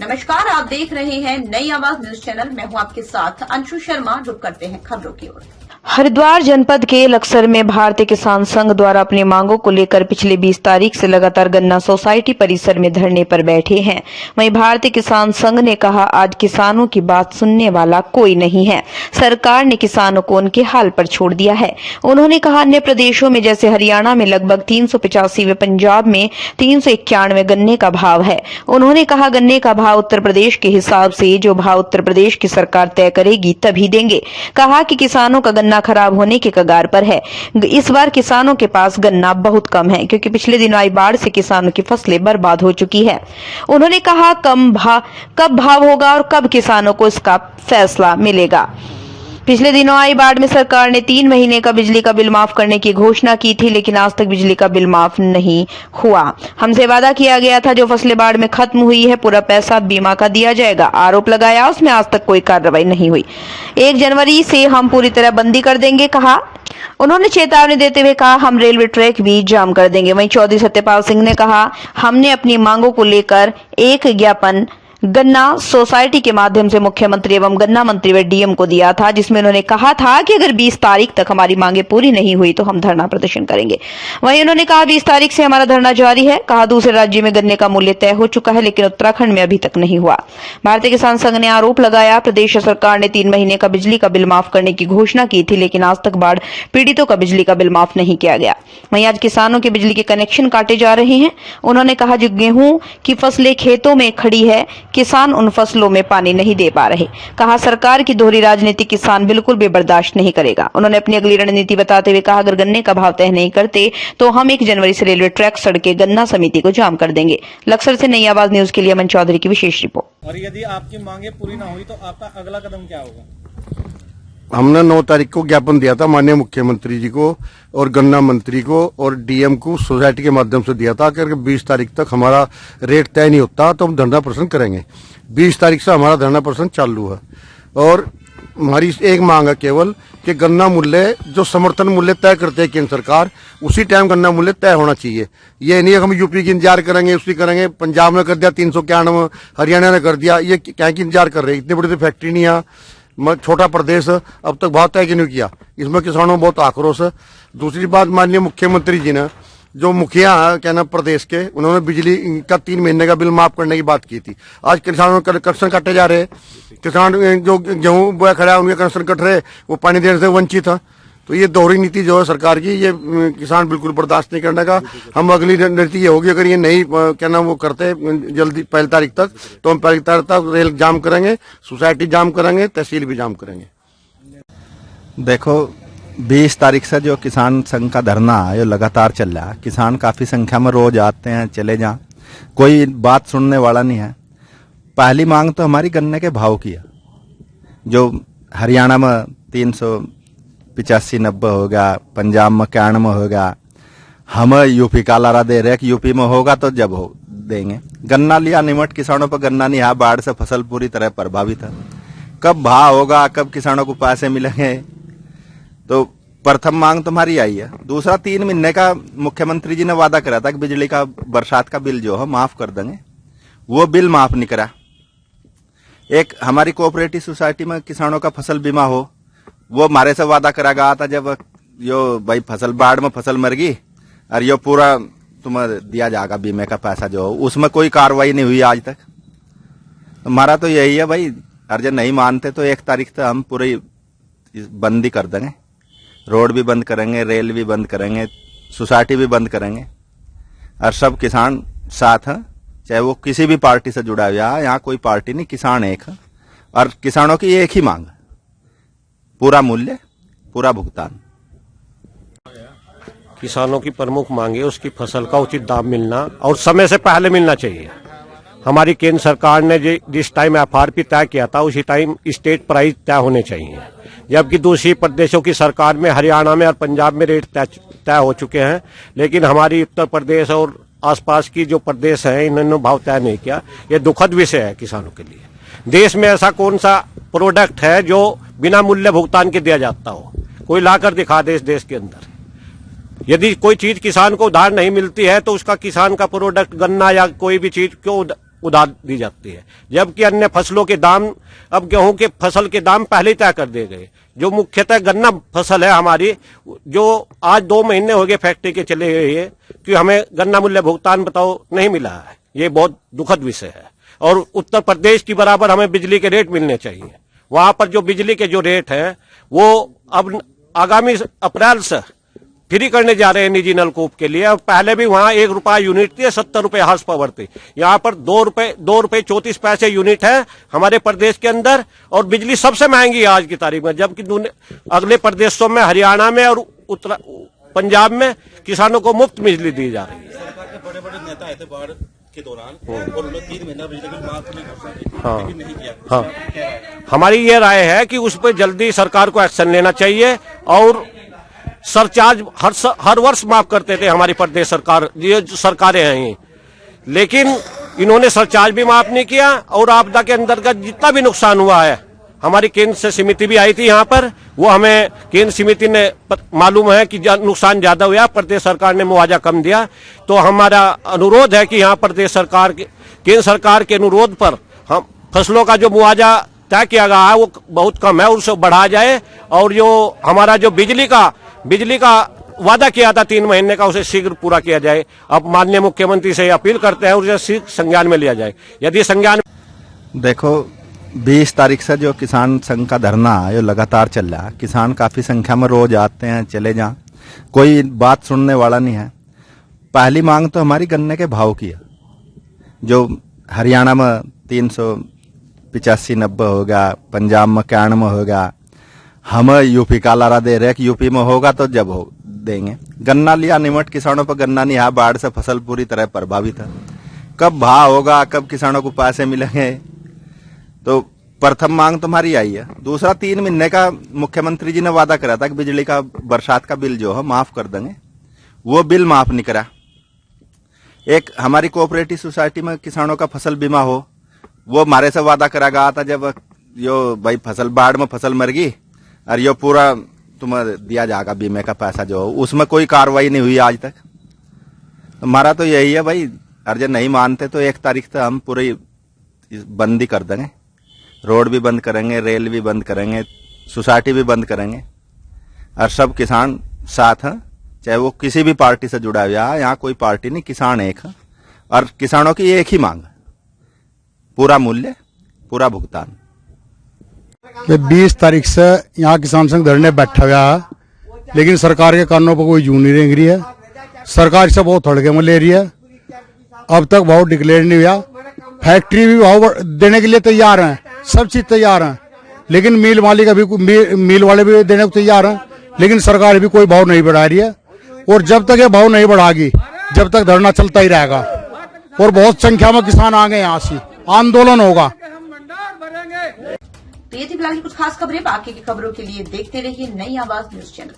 नमस्कार, आप देख रहे हैं नई आवाज न्यूज चैनल। मैं हूं आपके साथ अंशु शर्मा। रुक करते हैं खबरों की ओर। हरिद्वार जनपद के लक्सर में भारतीय किसान संघ द्वारा अपनी मांगों को लेकर पिछले 20 तारीख से लगातार गन्ना सोसाइटी परिसर में धरने पर बैठे हैं। वहीं भारतीय किसान संघ ने कहा, आज किसानों की बात सुनने वाला कोई नहीं है। सरकार ने किसानों को उनके हाल पर छोड़ दिया है। उन्होंने कहा, अन्य प्रदेशों में जैसे हरियाणा में लगभग 385 व पंजाब में 391 गन्ने का भाव है। उन्होंने कहा, गन्ने का भाव उत्तर प्रदेश के हिसाब से जो भाव उत्तर प्रदेश की सरकार तय करेगी तभी देंगे। कहा कि किसानों का गन्ना खराब होने के कगार पर है। इस बार किसानों के पास गन्ना बहुत कम है क्योंकि पिछले दिनों आई बाढ़ से किसानों की फसलें बर्बाद हो चुकी है। उन्होंने कहा, कब भाव होगा और कब किसानों को इसका फैसला मिलेगा। पिछले दिनों आई बाढ़ में सरकार ने 3 महीने का बिजली का बिल माफ करने की घोषणा की थी, लेकिन आज तक बिजली का बिल माफ नहीं हुआ। हमसे वादा किया गया था जो फसलें बाढ़ में खत्म हुई है पूरा पैसा बीमा का दिया जाएगा। आरोप लगाया, उसमें आज तक कोई कार्रवाई नहीं हुई। 1 जनवरी से हम पूरी तरह बंदी कर देंगे, कहा। उन्होंने चेतावनी देते हुए कहा, हम रेलवे ट्रैक भी जाम कर देंगे। वहीं चौधरी सत्यपाल सिंह ने कहा, हमने अपनी मांगों को लेकर एक ज्ञापन गन्ना सोसाइटी के माध्यम से मुख्यमंत्री एवं गन्ना मंत्री व डीएम को दिया था, जिसमें उन्होंने कहा था कि अगर 20 तारीख तक हमारी मांगे पूरी नहीं हुई तो हम धरना प्रदर्शन करेंगे। वहीं उन्होंने कहा, 20 तारीख से हमारा धरना जारी है। कहा, दूसरे राज्य में गन्ने का मूल्य तय हो चुका है लेकिन उत्तराखंड में अभी तक नहीं हुआ। भारतीय किसान संघ ने आरोप लगाया, प्रदेश सरकार ने 3 महीने का बिजली का बिल माफ करने की घोषणा की थी, लेकिन आज तक बाढ़ पीड़ितों का बिजली का बिल माफ नहीं किया गया। वहीं आज किसानों के बिजली के कनेक्शन काटे जा रहे हैं। उन्होंने कहा, जो गेहूं की फसलें खेतों में खड़ी है, किसान उन फसलों में पानी नहीं दे पा रहे। कहा, सरकार की दोहरी राजनीति किसान बिल्कुल भी बर्दाश्त नहीं करेगा। उन्होंने अपनी अगली रणनीति बताते हुए कहा, अगर गन्ने का भाव तय नहीं करते तो हम 1 जनवरी से रेलवे ट्रैक, सड़कें, गन्ना समिति को जाम कर देंगे। लक्सर से नई आवाज न्यूज के लिए अमन चौधरी की विशेष रिपोर्ट। और यदि आपकी मांगे पूरी ना हुई तो आपका अगला कदम क्या होगा? हमने 9 तारीख को ज्ञापन दिया था माननीय मुख्यमंत्री जी को और गन्ना मंत्री को और डीएम को सोसाइटी के माध्यम से दिया था कि 20 तारीख तक हमारा रेट तय नहीं होता तो हम धरना प्रदर्शन करेंगे। 20 तारीख से हमारा धरना प्रदर्शन चालू है और हमारी एक मांग है केवल कि गन्ना मूल्य जो समर्थन मूल्य तय करते हैं केंद्र सरकार, उसी टाइम गन्ना मूल्य तय होना चाहिए। ये नहीं है हम यूपी की इंतजार करेंगे, उसकी करेंगे। पंजाब ने कर दिया 391, हरियाणा ने कर दिया, ये क्या की इंतजार कर रहे हैं? इतनी बड़ी तो फैक्ट्री नहीं है, छोटा प्रदेश, अब तक भाव तय क्यों नहीं किया? इसमें किसानों में बहुत आक्रोश है। दूसरी बात, माननीय मुख्यमंत्री जी ने जो मुखिया है क्या नाम प्रदेश के, उन्होंने बिजली का 3 महीने का बिल माफ करने की बात की थी। आज किसानों के कनेक्शन काटे जा रहे हैं। किसान जो गेहूं बोया खड़ा है उनके कनेक्शन कट रहे, वो पानी देने से वंचित है। तो ये दोहरी नीति जो है सरकार की, ये किसान बिल्कुल बर्दाश्त नहीं करने का। हम अगली रणनीति ये होगी, अगर ये नहीं क्या नाम वो करते जल्दी 1 तारीख तक, तो हम 1 तारीख तक रेल जाम करेंगे, सोसाइटी जाम करेंगे, तहसील भी जाम करेंगे। देखो, 20 तारीख से जो किसान संघ का धरना है ये लगातार चल रहा है। किसान काफी संख्या में रोज आते हैं, चले जाएं, कोई बात सुनने वाला नहीं है। पहली मांग तो हमारी गन्ने के भाव की है। जो हरियाणा में 385-90 हो गया, पंजाब में 91 हो गया, हम यूपी का लारा दे रहे कि यूपी में होगा तो जब हो देंगे। गन्ना लिया निमट, किसानों पर गन्ना नहीं है, बाढ़ से फसल पूरी तरह प्रभावित है। कब भाव होगा, कब किसानों को पैसे मिलेंगे? तो प्रथम मांग तुम्हारी आई है। दूसरा, 3 महीने का मुख्यमंत्री जी ने वादा करा था कि बिजली का बरसात का बिल जो है माफ कर देंगे, वो बिल माफ नहीं करा। एक हमारी कोऑपरेटिव सोसाइटी में किसानों का फसल बीमा हो, वो हमारे से वादा करा गया था जब यो भाई फसल बाढ़ में फसल मर गई और यो पूरा तुम्हें दिया जाएगा बीमे का पैसा जो हो, उसमें कोई कार्रवाई नहीं हुई आज तक। हमारा तो यही है भाई, और जब नहीं मानते तो 1 तारीख तक हम पूरी बंदी कर देंगे। रोड भी बंद करेंगे, रेल भी बंद करेंगे, सोसाइटी भी बंद करेंगे और सब किसान साथ हैं, चाहे वो किसी भी पार्टी से जुड़ा हुआ है। यहाँ कोई पार्टी नहीं, किसान एक है और किसानों की एक ही मांग है, पूरा मूल्य, पूरा भुगतान। किसानों की प्रमुख मांग है उसकी फसल का उचित दाम मिलना और समय से पहले मिलना चाहिए। हमारी केंद्र सरकार ने जिस टाइम एफआरपी तय किया था उसी टाइम स्टेट प्राइस तय होने चाहिए, जबकि दूसरी प्रदेशों की सरकार में हरियाणा में और पंजाब में रेट तय हो चुके हैं, लेकिन हमारी उत्तर प्रदेश और आसपास की जो प्रदेश हैं इन्होंने भाव तय नहीं किया। ये दुखद विषय है किसानों के लिए। देश में ऐसा कौन सा प्रोडक्ट है जो बिना मूल्य भुगतान के दिया जाता हो? कोई लाकर दिखा दे इस देश के अंदर। यदि कोई चीज किसान को उधार नहीं मिलती है तो उसका किसान का प्रोडक्ट गन्ना या कोई भी चीज क्यों उधार दी जाती है, जबकि अन्य फसलों के दाम, अब गेहूं के फसल के दाम पहले ही तय कर दिए गए। जो मुख्यतः गन्ना फसल है हमारी, जो आज 2 महीने हो गए फैक्ट्री के चले हुए है कि हमें गन्ना मूल्य भुगतान बताओ नहीं मिला है। ये बहुत दुखद विषय है। और उत्तर प्रदेश की बराबर हमें बिजली के रेट मिलने चाहिए। वहां पर जो बिजली के जो रेट है वो अब आगामी अप्रैल से फ्री करने जा रहे हैं निजी नलकूप के लिए। पहले भी वहां 1 रुपया यूनिट थी, 70 रुपए हाउस पावर थी। यहाँ पर 2 रुपए 34 पैसे यूनिट है हमारे प्रदेश के अंदर, और बिजली सबसे महंगी है आज की तारीख में। जबकि अगले प्रदेशों में, हरियाणा में और उत्तर पंजाब में किसानों को मुफ्त बिजली दी जा रही है। सरकार के बड़े बड़े नेता आए थे बाढ़ के दौरान और उन्होंने 3 महीना बिजली बिल माफ नहीं कर सके, लेकिन नहीं किया। हाँ, हमारी ये राय है कि उस पर जल्दी सरकार को एक्शन लेना चाहिए। और सरचार्ज हर वर्ष माफ करते थे हमारी प्रदेश सरकार, ये जो सरकारें हैं ये, लेकिन इन्होंने सरचार्ज भी माफ नहीं किया। और आपदा के अंतर्गत जितना भी नुकसान हुआ है, हमारी केंद्र से समिति भी आई थी यहाँ पर, वो हमें केंद्र समिति ने मालूम है कि नुकसान ज्यादा हुआ, प्रदेश सरकार ने मुआवजा कम दिया। तो हमारा अनुरोध है कि यहाँ प्रदेश सरकार के, केंद्र सरकार के अनुरोध पर हम फसलों का जो मुआवजा तय किया गया है वो बहुत कम है, उसे बढ़ाया जाए। और जो हमारा जो बिजली का वादा किया था 3 महीने का, उसे शीघ्र पूरा किया जाए। अब माननीय मुख्यमंत्री से अपील करते हैं उसे शीघ्र संज्ञान में लिया जाए। यदि संज्ञान, देखो 20 तारीख से जो किसान संघ का धरना है ये लगातार चल रहा है। किसान काफी संख्या में रोज आते हैं, चले जाएं, कोई बात सुनने वाला नहीं है। पहली मांग तो हमारी गन्ने के भाव की है, जो हरियाणा में 385-90 हो गया, पंजाब में 91 हो गया। हम यूपी का लारा दे रहे कि यूपी में होगा तो जब हो देंगे। गन्ना लिया निमट, किसानों पर गन्ना नहीं है, बाढ़ से फसल पूरी तरह प्रभावित है। कब भाव होगा, कब किसानों को पैसे मिलेंगे? तो प्रथम मांग तुम्हारी आई है। दूसरा, 3 महीने का मुख्यमंत्री जी ने वादा करा था कि बिजली का, बरसात का बिल जो है माफ कर देंगे, वो बिल माफ नहीं करा। एक हमारी कोऑपरेटिव सोसाइटी में किसानों का फसल बीमा हो, वो हमारे से वादा करा गया था जब यो भाई फसल बाढ़ में फसल मर गई और यो पूरा तुम्हें दिया जाएगा बीमे का पैसा जो हो, उसमें कोई कार्रवाई नहीं हुई आज तक। हमारा तो यही है भाई, अर्ज नहीं मानते तो 1 तारीख तक हम पूरी बंदी कर देंगे, रोड भी बंद करेंगे, रेल भी बंद करेंगे, सोसाइटी भी बंद करेंगे। और सब किसान साथ हैं, चाहे वो किसी भी पार्टी से जुड़ा हुआ है। यहाँ कोई पार्टी नहीं, किसान एक है और किसानों की एक ही मांग है, पूरा मूल्य, पूरा भुगतान। 20 तारीख से यहाँ किसान संघ धरने बैठा हुआ है, लेकिन सरकार के कानों पर कोई जू नहीं रेंग रही है। सरकार से बहुत थड़के में ले रही है। अब तक भाव डिक्लेयर नहीं हुआ। फैक्ट्री भी भाव देने के लिए तैयार हैं, सब चीज तैयार हैं, लेकिन मिल मालिक अभी, मिल वाले भी देने को तैयार हैं, लेकिन सरकार भी कोई भाव नहीं बढ़ा रही है। और जब तक ये भाव नहीं बढ़ागी, जब तक धरना चलता ही रहेगा। और बहुत संख्या में किसान आ गए, यहाँ से आंदोलन होगा। तो ये थी फिलहाल की कुछ खास खबरें। बाकी की खबरों के लिए देखते रहिए नई आवाज न्यूज चैनल।